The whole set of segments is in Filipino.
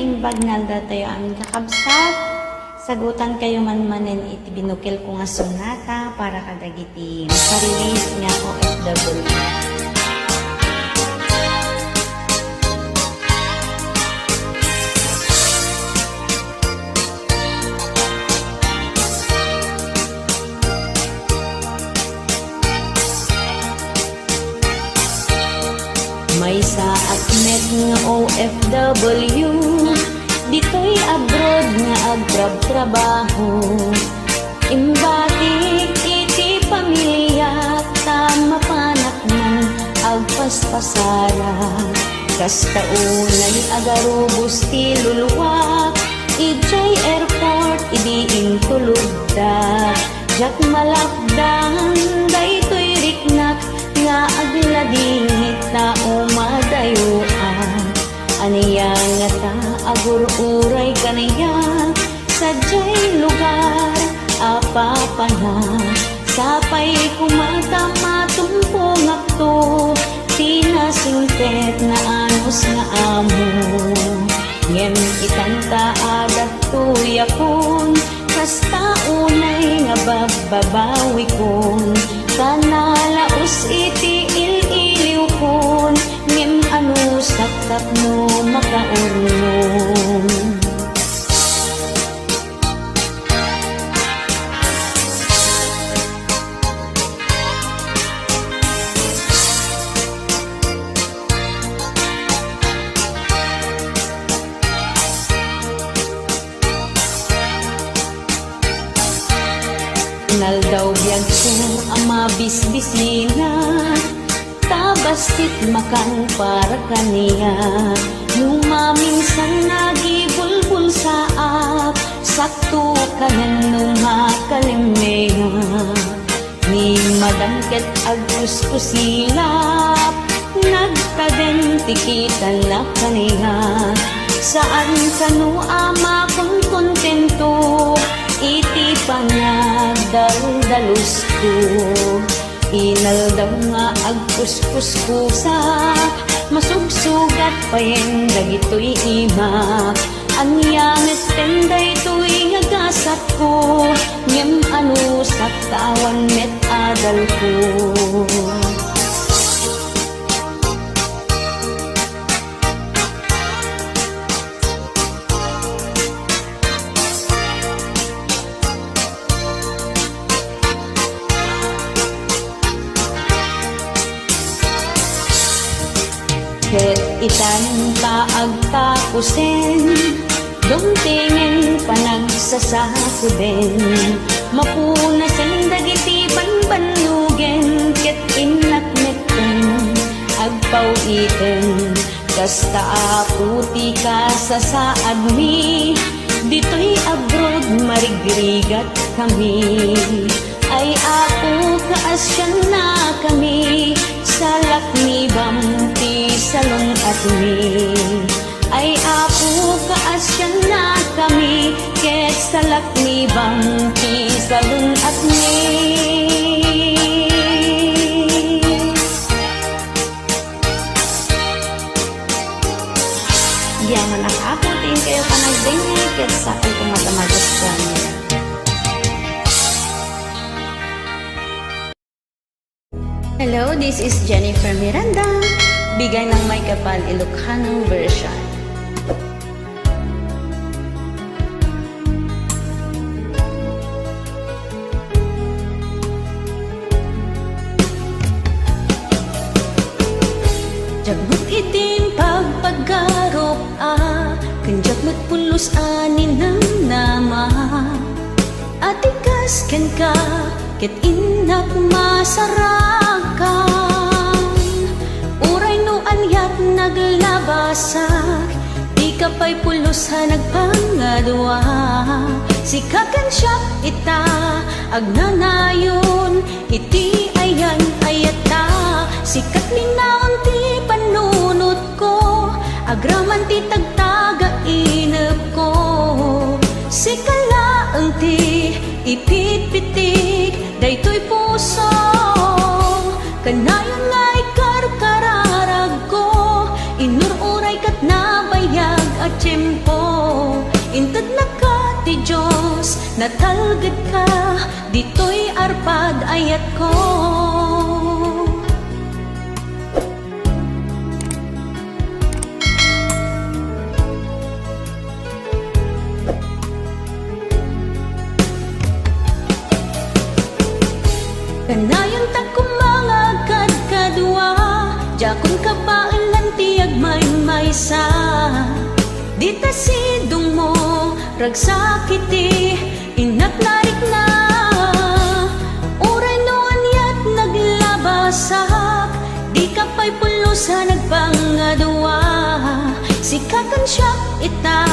naimbag nalda tayo amin kakabsat. Sagutan kayo man-manen iti binukil ko nga sonata para kadagiti makarelease nga OFW. May sa akmet nga OFW, dito'y abroad nga agtrab-trabaho. Imbatik iti pamilya, tama panak man agpaspasara. Kastaunay agarubos ti luluwak, ijay airport idi intulugda. Jak malakdan daytoy riknak, nga agladingit na umadayuan. Aniya nga ta agur-uray kanaya, sadyay lugar apapana. Sapay kumata matumpong akto, tinasingtet na anos nga amo. Ngem itanta adat tuyakon, kasta unay nga bababawi kon. Kanalaos iti il-iliw kon, ngem ano saktak no makaurnon. Naldaw biyag ko ang mabisbisina, tabastit makang para kaniya. Nung maminsan nagibulbul sa ap, sakto kanan nung makalimea. Ni madangket agkuskusilap, nagkadentikitan na kaniya. Saan kanu ama kong kontento, iti pangagdalus ko. Inaldaw nga agkuskuskusa, masugsugat payen dagito'y ima. Anyanget tenday to'y ngagasat ko, ngem ano sa tawan met adal ko. Ket itan taagtapusen, dumtingin panagsasakuben. Mapunasen dagiti banbanugen, ket inakmeten agpawiten. Kasta aputi ka sa saadmi, dito'y abroad marigrigat kami. Ay ako kaasyan na kami, salak ni bamti salong atmi. Ay ako kaasyan na kami, ket salak ni bamti salong atmi. Diyan nakaputin kayo panagdingay, ket sakay kumatamagas kanya. Hello, this is Jennifer Miranda, bigay ng may kapal Ilocano version. Jagmut itin pagpagarop kanjak matpulos anin ng nama. Atikas ken ka, ket inak masarakan. Uray no anyat naglabasak, di ka pa'y pulos ha nagpangadwa. Sikakan siya ita, agnanayon, iti ayan ayata. Sikat minaon ti panunot ko, agraman ti tagtaga inep ko. Sikala ang ti ipit-pitik, daytoy puso. Kanayon ngay karkararag ko, inururay kat nabayag at tiyempo. natalged ka, dito'y arpad ayat ko. Kanayon ta kumangagad kadua, jakon kapailan tiyag may-maysa. Dita sidong mo, ragsakiti, inatlarik na. Uray noan yat naglabasak, di ka pa'y pulusa nagpangadua. Sikakan siya ita,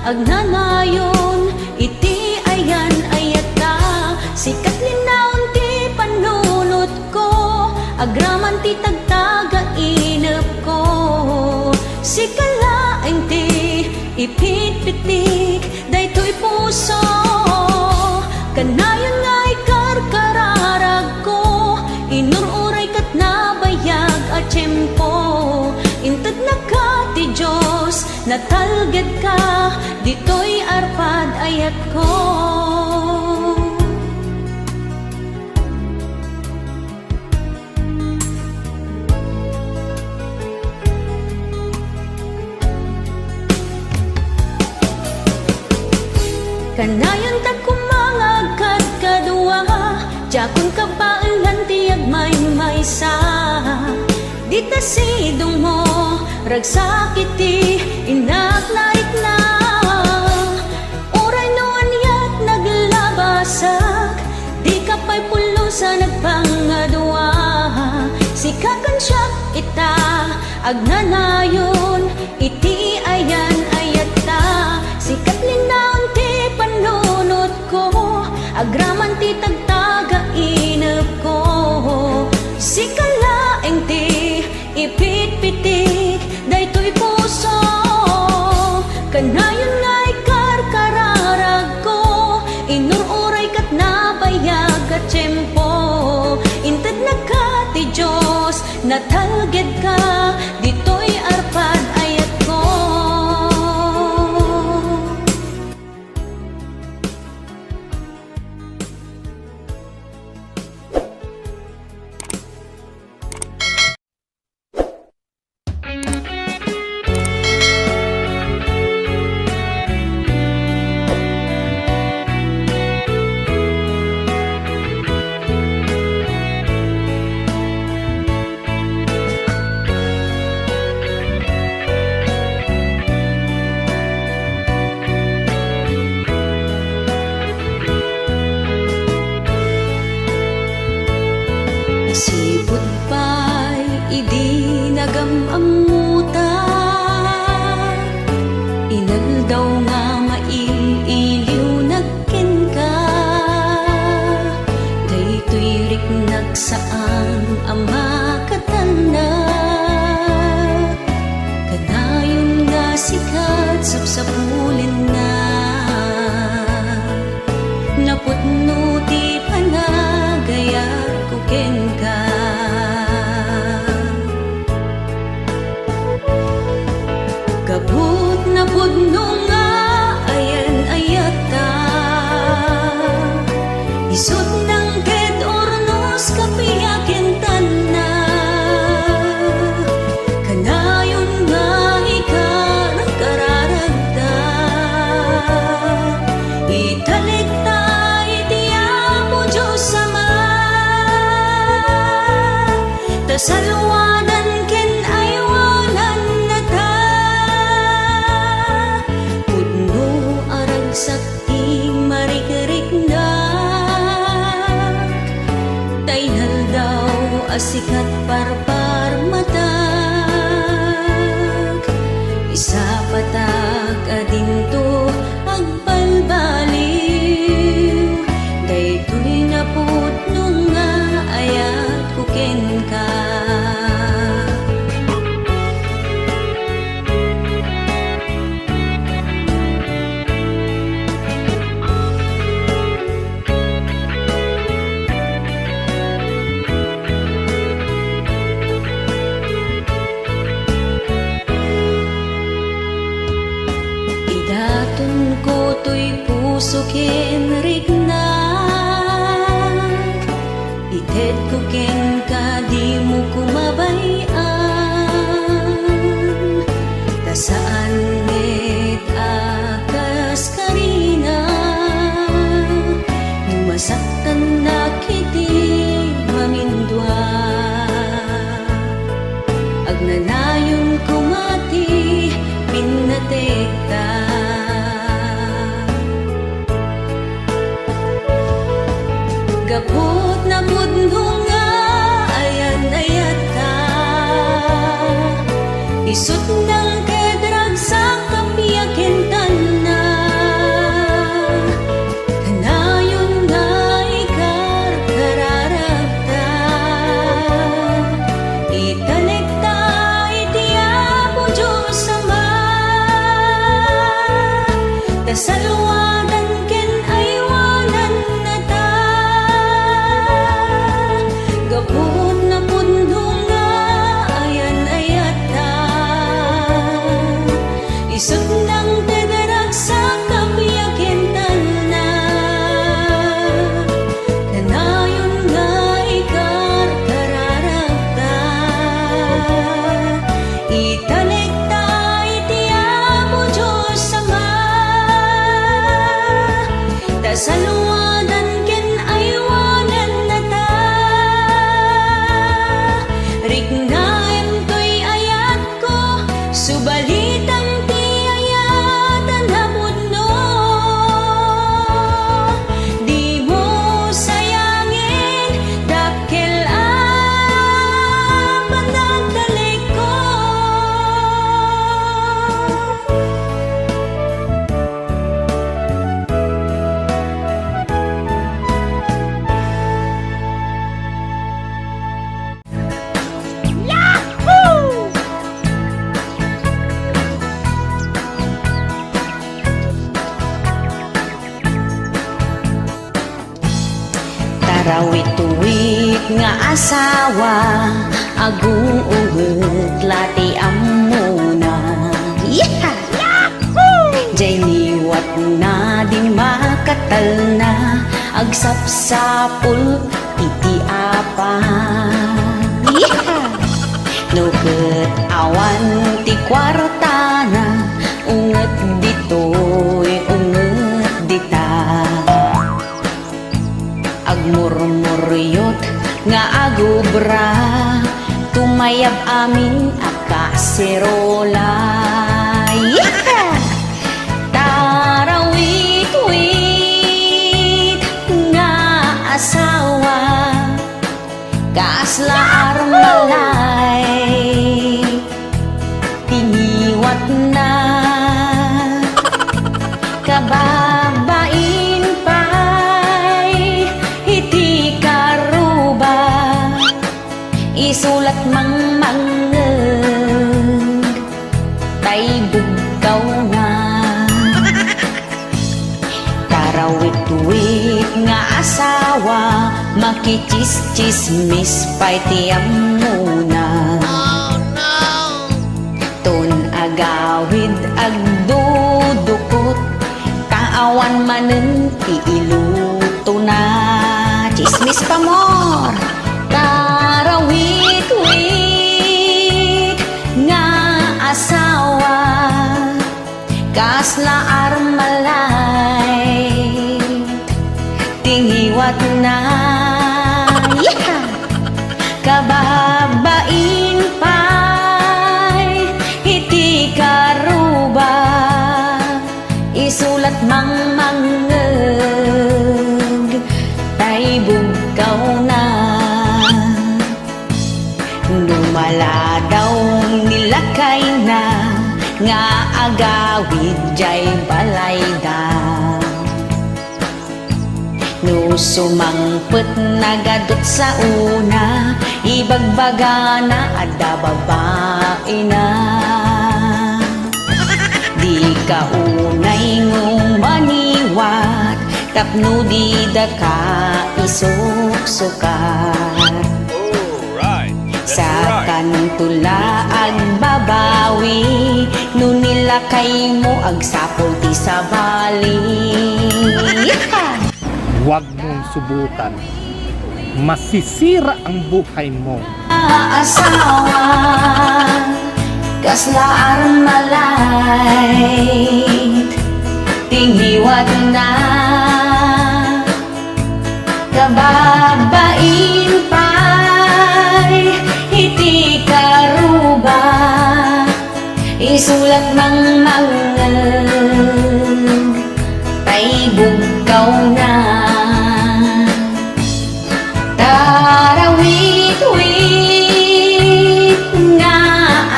agnanayon, iti ayan ayata. Sikat linaon ti panunot ko, agraman ti tagtaga inep ko. Sikalaeng ti ipit-pitik, daytoy puso. Kanayon nga ikarkararag ko, inururay kat nabayag at tiyempo. Intad na ka ti Diyos, natalged ka, dito'y arpad ayat ko. Kanayon ta kumangagad kadua, jakon kapailan tiyag may-maysa. Dita sidong mo, ragsakiti, inatlarik na. Uray noan yat naglabasak, di ka pa'y pulusa nagpangadua. Sikakan siya ita, agnanayon, iti ayan ayata. Sikat linaon ti panunot ko, agraman ti tagtaga inep ko. Sikalaeng ti ipit-pitik, daytoy puso. Kanayon nga ikarkararag ko, inururay kat nabayag at tiyempo. Intad na ka ti Diyos, natalged ka, dito'y arpad ayat ko. Sipot pa'y idi nagamamuta, inaldaw nga maililiw nagken ka. Daytoy riknag saan ama katanda, kanayon nga sikat sapsapulin na. Naputno ti panagayat ko ken ka. Kabut na pudno nga ayan ayata, isot ng ged ornos kapiyakin tanna. Kanayon nga ikarkararagda, italikta tasalwanan ken aywanan na ta. Pudno arag sakti marikiriknak, tainal daw asikat parpar matag. Isa patag adinto agbalbaliw, daytoy na pudno nga ayat ko ken ka. Idatun ko to'y puso puso ken rigna, ited ko ken ka di mo kumabayan. Ta saan met akas karina, numasaktan na kiti mamindwa. Agnanayon kumati pinatekta, gapot na pudno nga ayan ta, isut ng kedrag sa kapiyakin tana. Kanayon nga ikar kararagta, italekta itiapo Diyos Ama. Kasalwadan ken aywanan na ta, gapot na pundo nga ayan ta, isut ng tedarag sa kapiyakin tana. Kanayon nga ikar kararagta, italekta itiapo Diyos Ama. Tasalwadan ken aywanan na ta, rignaem to'y ayat ko, subalitan ti ayatan hapudno. Di mo sayangin dakkel panagdalik ko. Tarawit-tuwit nga asawa, aguugot lati amuna. Yeah! Jay niwat na di makatal na, agsapsapul iti apa. Yeah! Nuket awan ti kwarta na, unget ditoy unget dita. Agmurmuryot nga agubra, tumayab amin akaserola. Yeah! Tarawit-wit nga asawa, kasla armalay, tiniwat na kababain pa'y iti karuba, isulat mangmangeg tay bugkaw na. Tarawit-wit nga asawa, makichismis pa'y tiyam muna. Tun agawid agdudukot, kaawan manen ti iluto na. Chismis pa more. Tarawit-wit nga asawa, kasla armalay, tingiwat na. Yeah! Kababain pa'y iti karuba, isulat mangmangeg tay bugkaw na. Dumaladaw nilakay na, nga agawid jay balay da. No sumangpet nagadot sa una, ibagbaga na adda babae na. Di ka unay ngong maniwat, tapno di da ka isuksukat. Sa kantula agbabawi, no nilakay mo agsapol ti sa bali. Huwag mong subukan. Masisira ang buhay mo. Asawa kaslaan malay tinghiwat na kababain pa'y iti karuba isulat mang mangal tay bugaw na tarawit-wit nga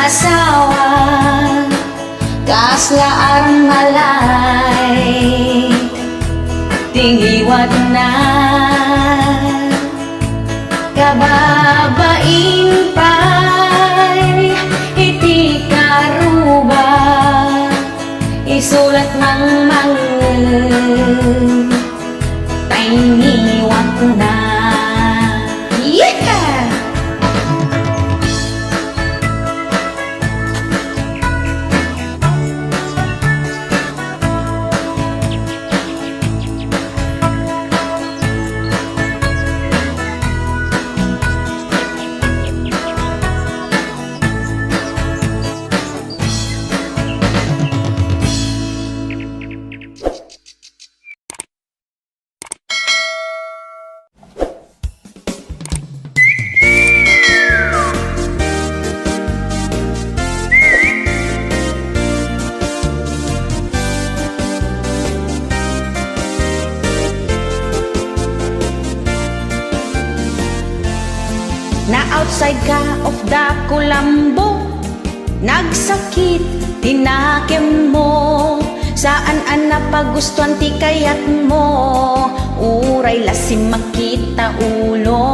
asawa kaslaan malay tinghiwat na kababain pa'y iti karuba isulat mang mangal tinghiwat na. Yeah! Na outside ka of the kulambo nagsakit tinakem mo saan napagustuhan ti kayat mo uray lasim makita ulo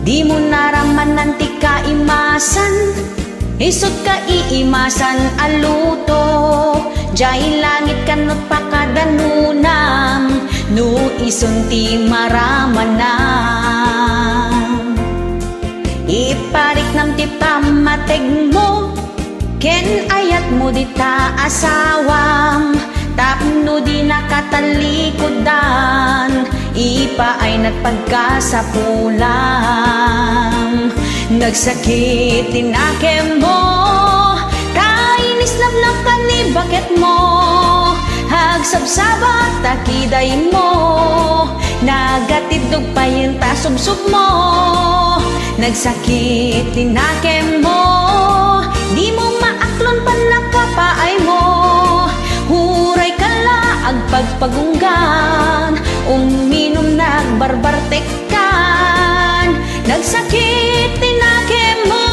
di mo naramanan ti kaimasan isot ka iimasan aluto jay langit kanot pakadanunam no isunti maramanam iparik nam ti pamateg mo ken ayat mo di ta asawam tapno di nakatalikodan ipa ay nagpagkasapulam nagsakit tinakem mo kainis lablak ka ni bakit mo hagsabsabat takiday mo nagatidog pa yung tasubsub mo nagsakit tinakem mo di mo maaklon pan nakapaay mo huray kala agpagpagunggan uminom nagbarbartekan nagsakit tinakem mo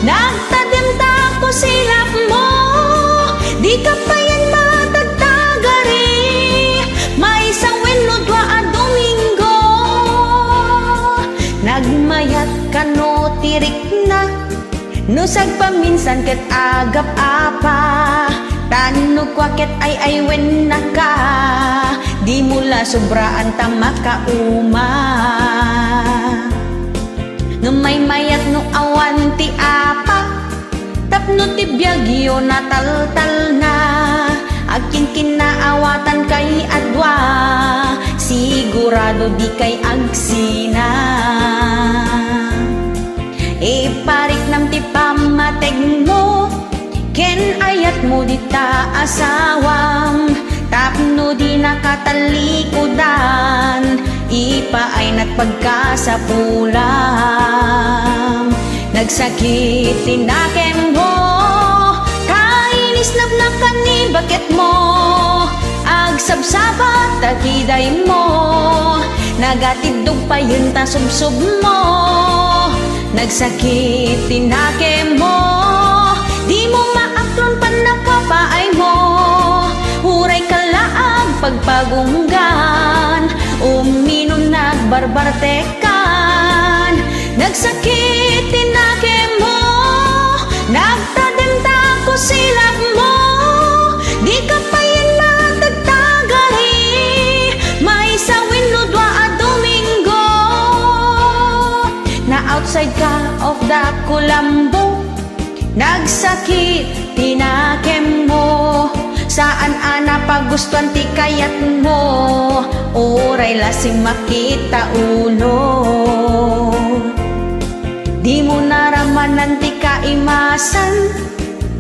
nagtadim tako silap mo di ka pa yan matagtagari may isang wenodwa a domingo nagmayat ka no tirik na no sagpaminsan ket agap apa tanno kwa ket ay wen na ka di mula sobraan ta makauma no may mayat no awan ti apa tapno ti biagyo nataltal na akin kinaawatan kay adwa sigurado di kay agsina iparik nam ti pamateg mo ken ayat mo di ta asawam tapno di nakatalikodan ipa ay nagpagkasapulam nagsakit tinakem mo kainis nabnakan ni bakit mo agsabsabat takiday mo nagatidog pa yun tasubsub mo nagsakit tinakem mo di mo maaklon pan nakapaay mo huray kalaag pagpagunggan uminom nagbarbartekan nagsakit tinakem mo nagtademta ko silap mo di ka pa yan matagtagari may sawin no dwa a domingo na outside ka of the kulambo nagsakit tinakem mo Saan ana pagustuhan ti kayat mo, oray lasing makita uno. Di mo naramanan ti kaimasan,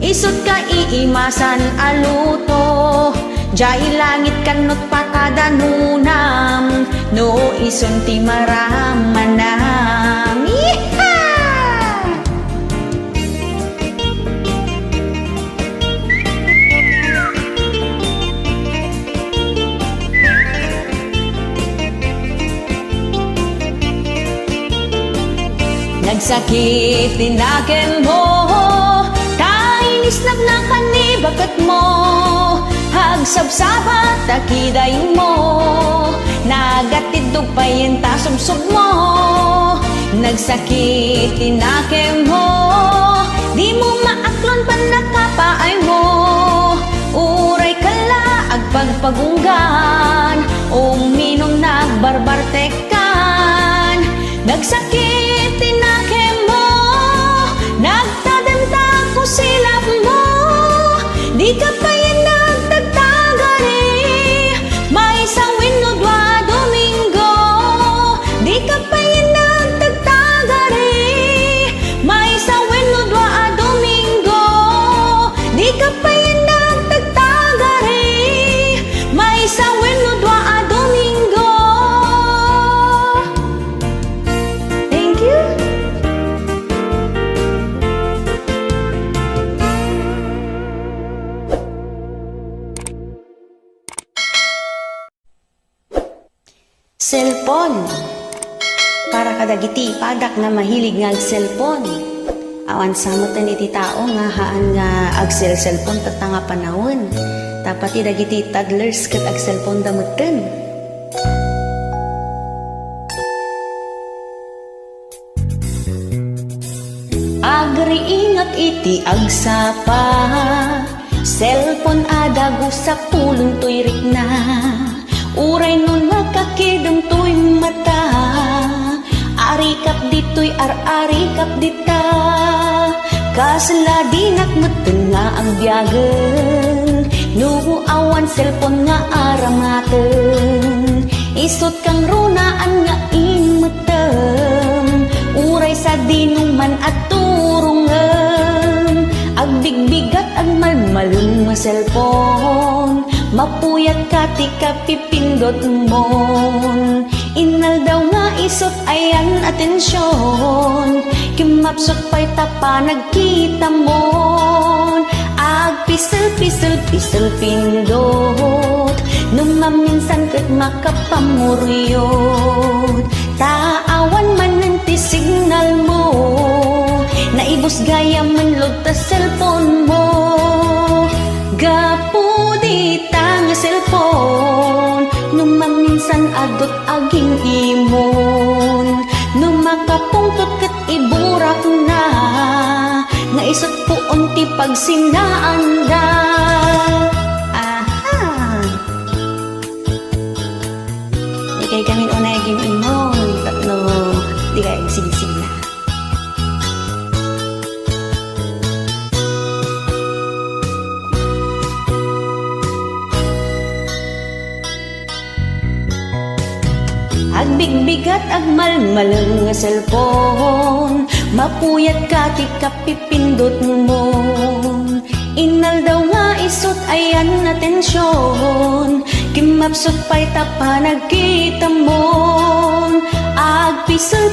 isut ka iimasan aluto. Jai langit kanot patadanunam, no ison ti maramanam. Nagsakit tinaken mo, kainis nagnakan ni bakat mo. Hagsabsabat takiday mo, nagatidog pa yung tasubsob mo. Nagsakit tinaken mo, di mo maaklon pa nakapaay mo. Uray kala agpagpagunggan, uminom nagbarbartekan. Nagsakit tinaken mo, nagtadanta ko silap mo. Di ka pa yan nagtagtagari, may sawin no dwa Domingo. Di ka pa yan nagtagtagari, may sawin no dwa Domingo. Di ka pa yan nagtagtagari, may sawin no dwa Domingo. Thank you. Cellphone. Para kadagiti padak nga mahilig nga ag cellphone. Awan samutan iti tao nga haan nga ag cellphone tata nga panahon. Tapati dagiti toddlers ket ag cellphone damutten. Agriingat iti agsapa, cellphone adago sa pulong tuyrik na. Uray nun nakakidang tuy mata, arikap dito'y arikap dita. Kasla di nakmeten nga ang biyagen, nuawan cellphone nga aramaten. Isot kang runaan nga imetem, uray sa dinuman at turungan. Agbigbigat ang malmalong nga cellphone, mapuyat ka ti kapipindot mon. Inal daw nga isot ayan atensyon, kimapsot pa'y tapa nagkita mon. Agpisel pindot, nung maminsan kat makapamuryot. Taawan man ng ti signal mo, naibos gaya man log ta cellphone mo. Gapu di nga cellphone, nung maminsan adot aging imon. Nung makapungtot kat iburak na, nga isot po unti pagsinaan da. Aha! Di kay kami unay aging imon, tatlo di kay agsigisig na. Agbigbigat agmalmalang nga cellphone, mapuyat ka ti kapipindot mo. Inal daw nga isot ayan atensyon, kimapsot pa'y tapa nagkita mo. Agpisel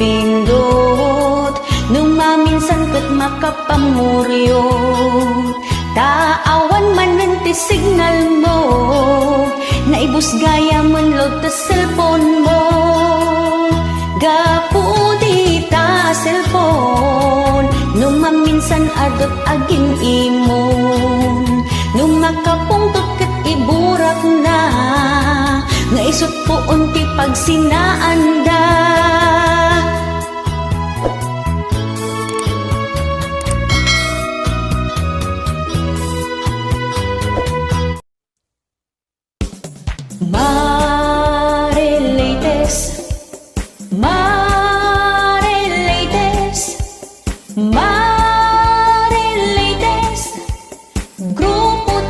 pindot, nung maminsan kat makapamuryot. Taawan man ng ti signal mo, naibus gaya man load ta cellphone mo. Gapu di ta cellphone, nung maminsan adot aging imon. Nung makapungtot kat iburak na, nga isot po unti pagsinaan da. Grupo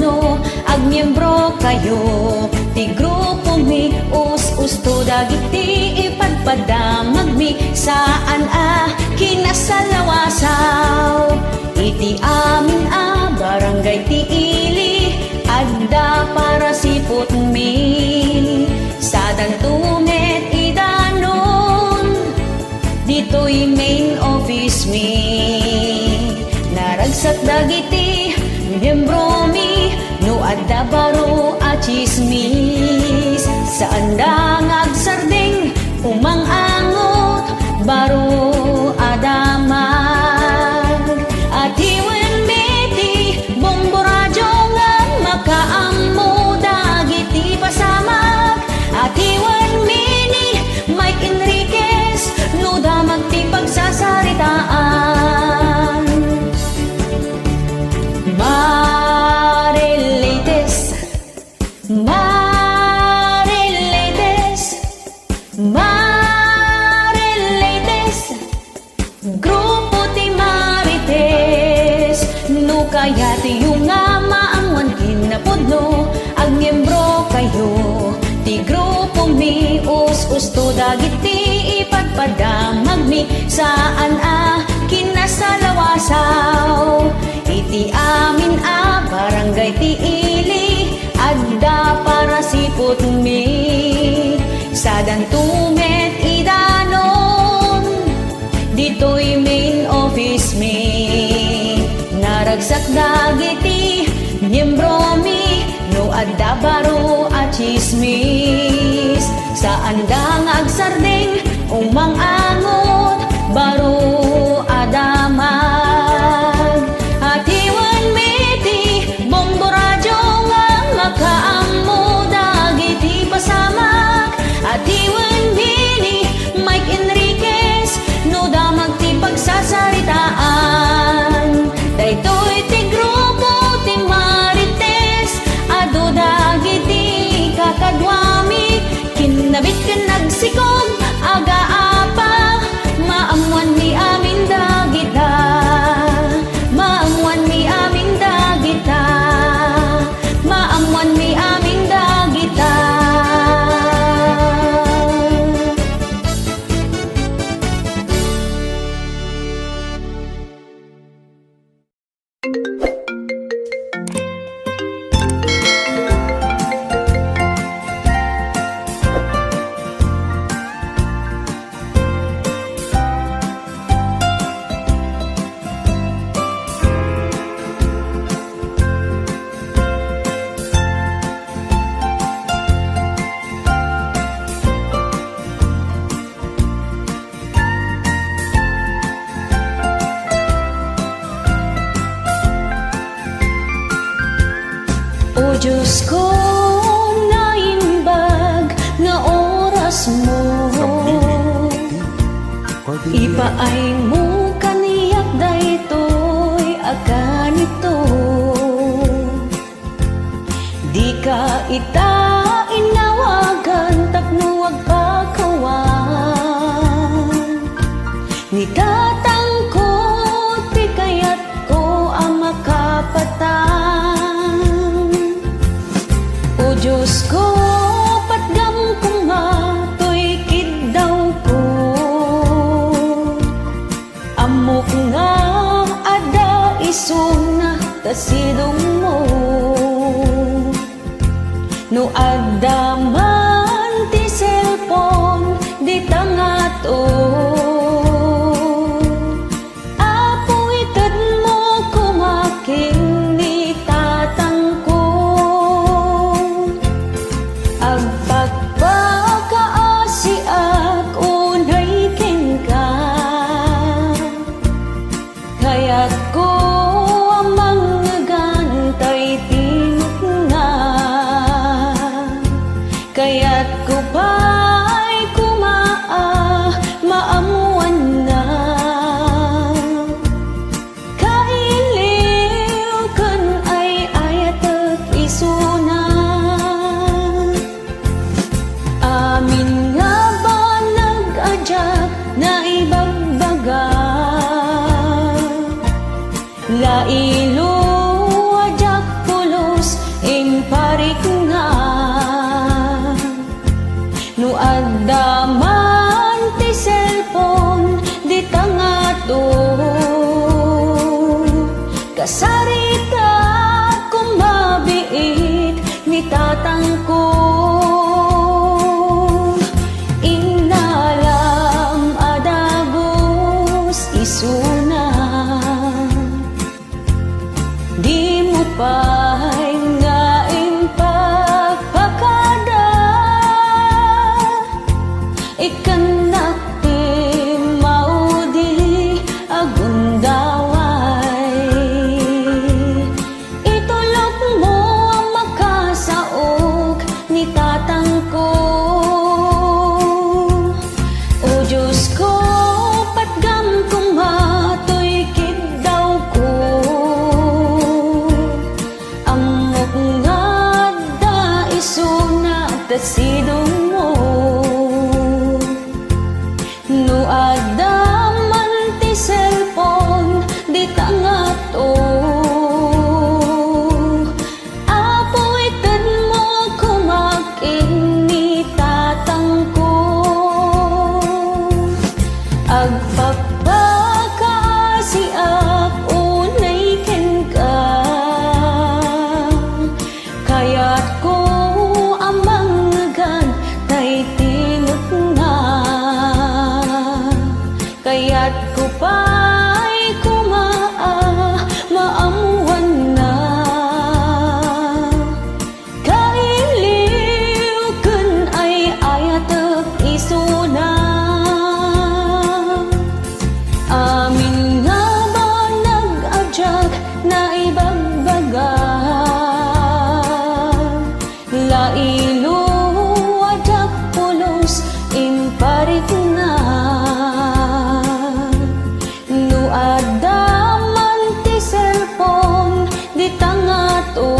napudno ag miyembro kayo ti grupo mi us-usto dagiti ipadpadamag mi saan kinasalawasaw iti amin barangay ti ili adda para sipot mi sadan tumet idanon dito'y main office mi naragsak dagiti miyembro mi no adda baro a chismis saan da ngagsardeng umang-angot baro adamag at hiwen meti bombo radyo nga makaammo dagiti pasamag at hiwen mini Mike Enriquez no damag ti pagsasaritaan Marileites Grupo ti Marites no kaya ti yung nga maamwan kinapudno ag miyembro kayo ti grupo mi us-usto dagiti ipadpadamag mi saan kinasalawasaw iti amin barangay ti ili adda para sipot mi sadan tumet idanon dito'y main office mi naragsak dagiti miyembro mi no adda baro a chismis saan da ngagsardeng umang-angot baro adamag at hiwan meti bombo radyo nga makaammo dagiti pasamak at hiwan bini Mike Enriquez no damag ti pagsasaritaan daytoy ti grupo ti Marites adu dagiti kakadwami kinabit ken nagsikog aga-apa maamuan ni amin dagita maamuan ni amin dagita maamuan ni amin dagita O Diyos ko, naimbag na oras mo ipaay mo kaniyak daytoy akan ito di ka ita inawagan tapno agpakawan nitatangkot ti kayat ko ang makapatan O Diyos ko, patgam ko nga to'y kiddaw ko amok nga ada isuna tasidong mo no adda man ti cellphone di tangato apo ited mo kung aking kaya't ko pa'y maamuan na kailiw kan ay ayat at isuna amin nga ba nag-adyak na ibagbaga lailo adyak pulos nakti maudi agundaway. Itulog mo ang makasaog ni tatang ko. O Diyos ko, patgam kong matoy daw ko. Amok nga da isuna tasidong mo. No adaman ti cellphone di tangato. Apoitan mo kumakin ni tatang ko. Agpagpakasiak unay ken ka. Kaya't ko amang gan tay tinut nga. Kaya't ko pa'y maamuan na. Kailiw kun ay ayatek isuna. Amin nga ba nag-adyag na ibagbaga? Lailo adyag pulos imparit na. No adaman ti cellphone di tangato.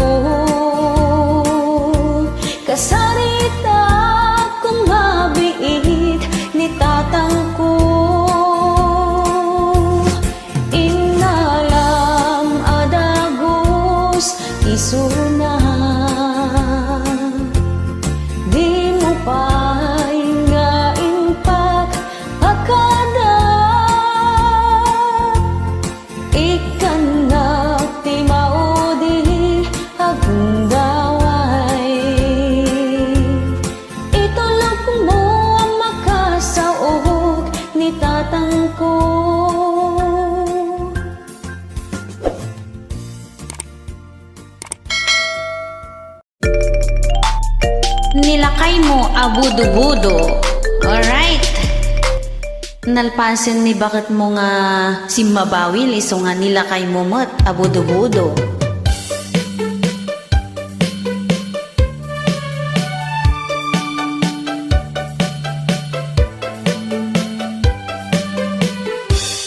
Kasarita kung mabiit ni tatang ko. Inalam adagos isuna. Di mo pa'y nga impak akada. Ikanak ti maudi agundaway. Itulog mo ang makasaog ni tatang ko. Nilakay mo abudo-budo. Alright. Nalpasin ni bakit mo nga si mabawil iso nga nilakay mo mat abudo-budo.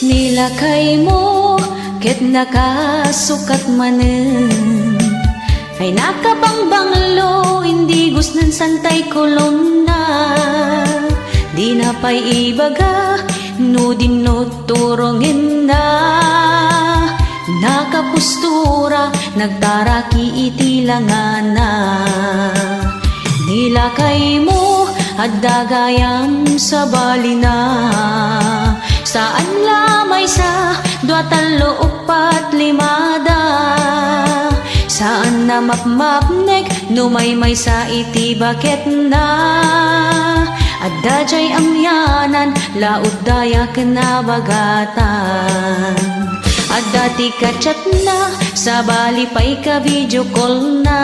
Nilakay mo ket nakasukat manen. Ay nakabangbanglo, hindi gusnan santay kolon na. Di na pa'y ibaga, no din no turongin na. Nakapustura, nagtaraki itilangan na. Nilakay mo, at dagayam sa balina. Saan lamay sa dua talo upat limada. Saan na mapmapnek, numaymay sa iti baket na. At dajay amyanan, laud daya kinabagatan. At dati ka chat na, sa bali pa'y ka video call na.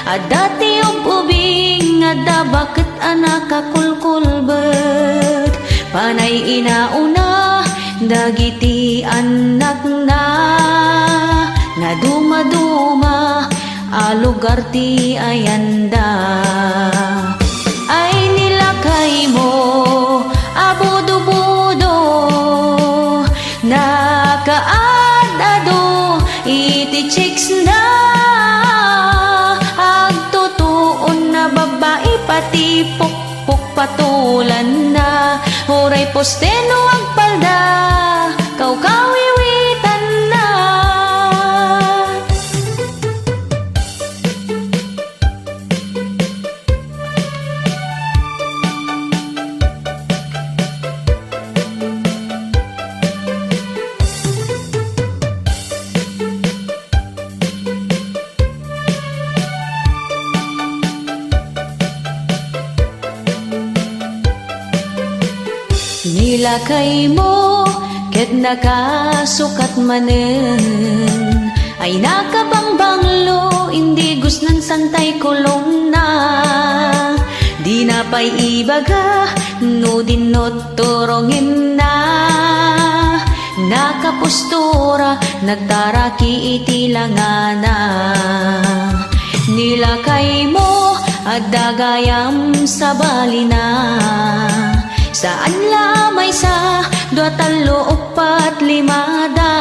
At dati ubing, at da bakit anak kakulkulbet. Panay inauna, dagiti anak na. Na duma-duma, alugar ti ayanda. Ay nilakay mo, abudo-budo. Nakaadado, iti chicks na. Agtutuon na babae, pati pukpuk patulan na. Horay posteno agpalda, kaw-kawiwitan na. Nilakay mo, ket nakasukat manen. Ay nakabangbanglo, hindi gusnan santay kolong na. Di na pa'y ibaga, no dinot turongin na. Nakapostura, nagtaraki itilangana. Nilakay mo, at dagayam sa balina. Saan lamay sa dua, talo, upat, limada.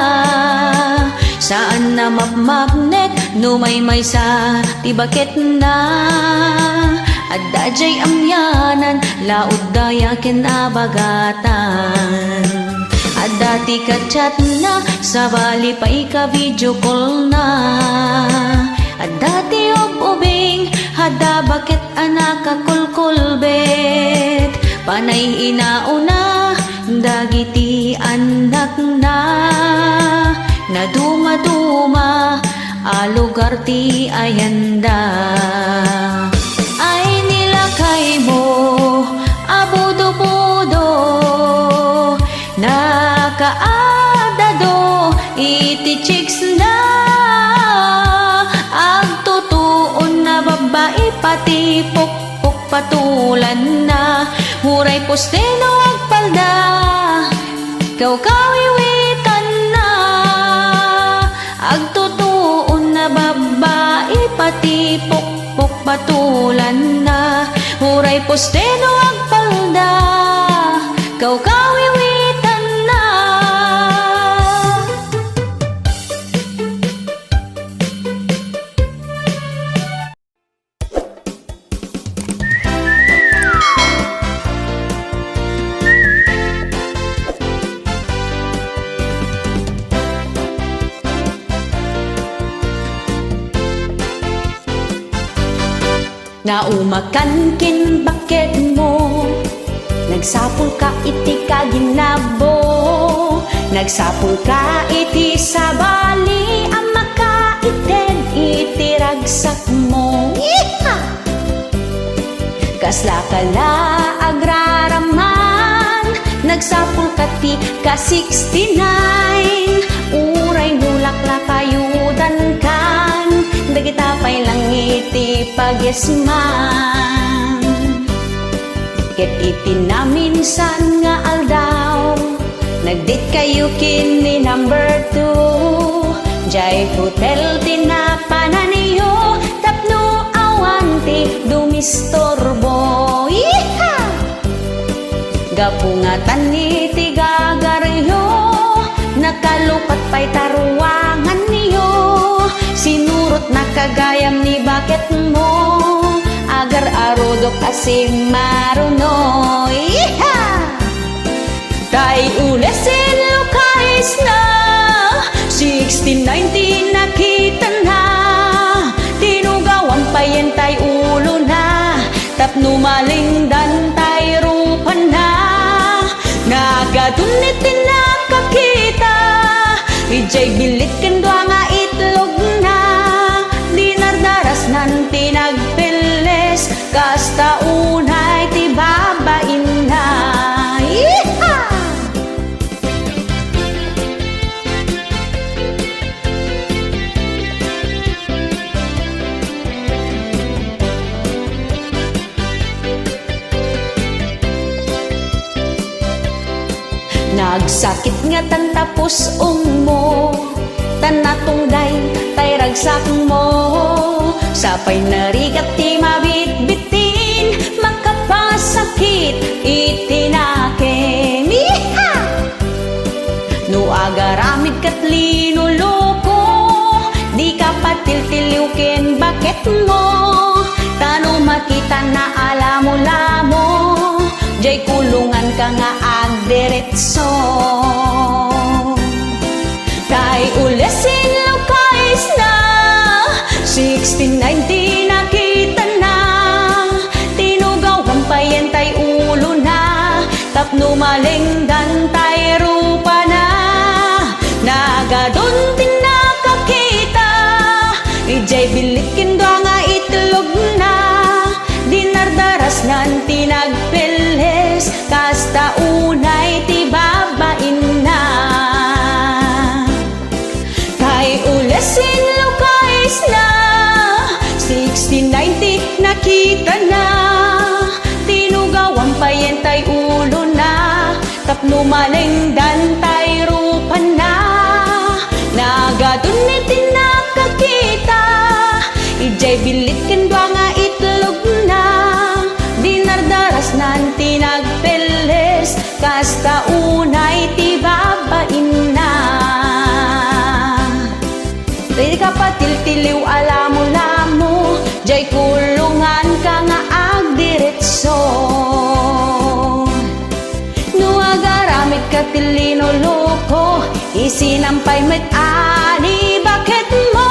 Saan na mapmagnet, no may sa tibakit na. At dajay amyanan, laod daya kinabagatan. At dati ka chat na, sa bali pa ika video call na. At dati ubing, hada bakit anak kakulkulbet. Panay inauna, dagiti anak na. Naduma-duma, alugar ti ayanda. Ay nilakay mo, abudo-budo, nakaadado, iti chicks na. Agtutuon na babae, pati pukpuk patulan na. Huray posteno agpalda, kaw-kawiwitan na. Agtutuon na babae, pati pukpuk patulan na. Huray posteno agpalda, kaw-kawiwitan na. Naumakan kin bakit mo, nagsapul ka iti kaginabo. Nagsapul ka iti sabali, ang makaiten iti ragsak mo. Kasla ka la agraraman, nagsapul ka ti ka 69. Uray nulak la kayudan kan, dagita pa'y lang iti pagyesman. Ket iti naminsan nga aldaw, nagdit kayo kini number 2. Jay hotel tinapanan niyo, tapno awanti dumistorbo. Iha! Gapungatan iti gagaryo, nakalupat pa'y taruangan niyo. Sinurot na kagayam ni bakit mo, agar arodok asim maruno. Iha! Tay ulesin lukais na, 1619 nakita na. Tinugawang payen tay ulo na, tapno malingdan tay rupan na. Nagadunit din nakakita, ijay bilit kendwa nga itlog na. Dinardaras nan tinagpiles, kasta unay ti babain na. Iha! Nagsakit nga tan tapos mo, tanatungday tay ragsak mo. Sapay narigat ti mabitbitin, makapasakit itinaking. Iha! No agaramid kat linuloko, di ka patil-tiliwkin bakit mo. Tano makita na alamo-lamo, jay kulungan ka nga agdiretso. Kay ulesin lukais na, 1619 nakita na. Tinugawan payen tay ulo na, tapno malingdan tay rupa na. Nagadun din nakakita, ijay bilikin doa nga itlog na. Dinardaras nan tinagpiles, kasta unay ti babain na. Kay ulesin lukais na, 1690 nakita na. tapno maneng dantay rupan na nagadun iti nakakita ijay bilit kendwa nga itlog na dinardaras nanti nagpeles kasta unay ti babain na di kapatil-tiliw alamo-lamo jay kulungan ka nga agdiretso no agaramit ka tilinuloko isinampay met ani bakit mo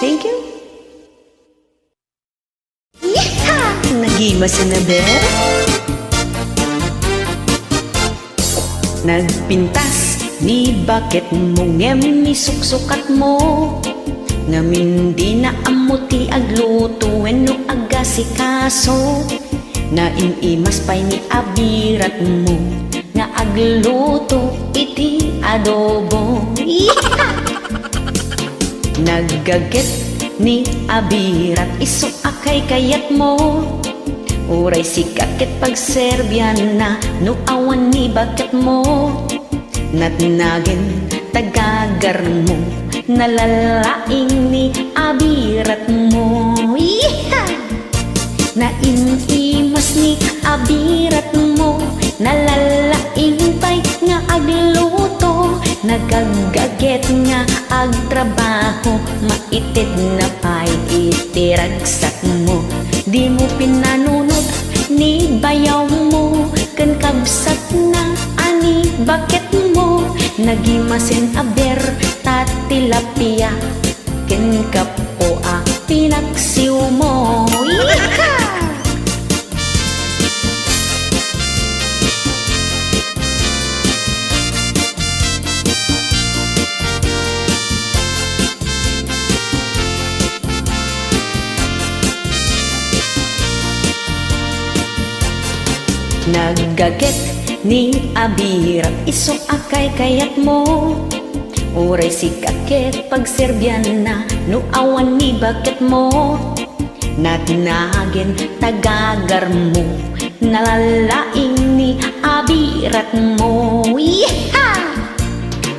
thank you Yeehaw! Nagimas na ber? Nagpintas ni bakit mo ngem ni suksukat mo ngamin di na amuti agluto wenno agasikaso na inimas pay ni abirat mo nga agluto iti adobo. Nagaget ni abirat iso akay kayat mo uray sikakit pagserbyan na no awan ni bakit mo natnagin tagagar mo nalalaing ni abirat mo na inimas ni abirat mo nalalaing pay nga agluto nagagaget nga agtrabaho maitid na pay itiragsak mo di mo pinanunod ni bayaw mo kan kabsat na ani bakit mo nagimasin aber tatilapia ken kapoa pinaksiw mo Nagaget ni abirat iso akay kayat mo uray sikakit pagserbyan na no awan ni bakit mo natnagin tagagar mo nalalaing ni abirat mo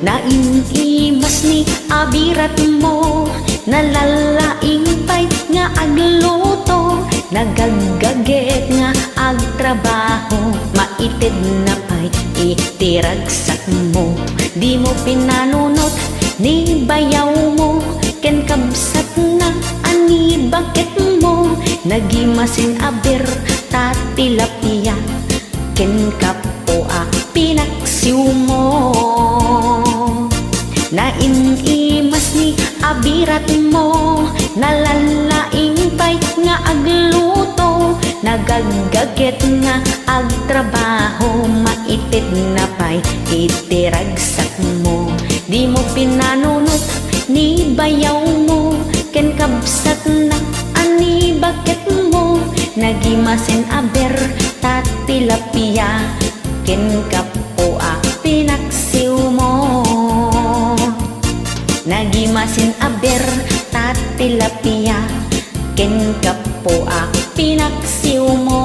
nainimas ni abirat mo nalalaing pay nga agluto nagagaget nga agtrabaho maitid na pay itiragsak mo di mo pinanunot ni bayaw mo ken kabsat na ani bakit mo nagimasin aber tatilapia ken kapoa pinaksiw mo nainimas ni abirat mo nalalaing pay nga agluto nagagaget nga agtrabaho maitid na pay itiragsak mo di mo pinanunot ni bayaw mo ken kabsat na ani bakit mo nagimasin aber tatilapia ken kapoa pinaksiw mo nagimasin aber tatilapia ken kapoa pinaksiw mo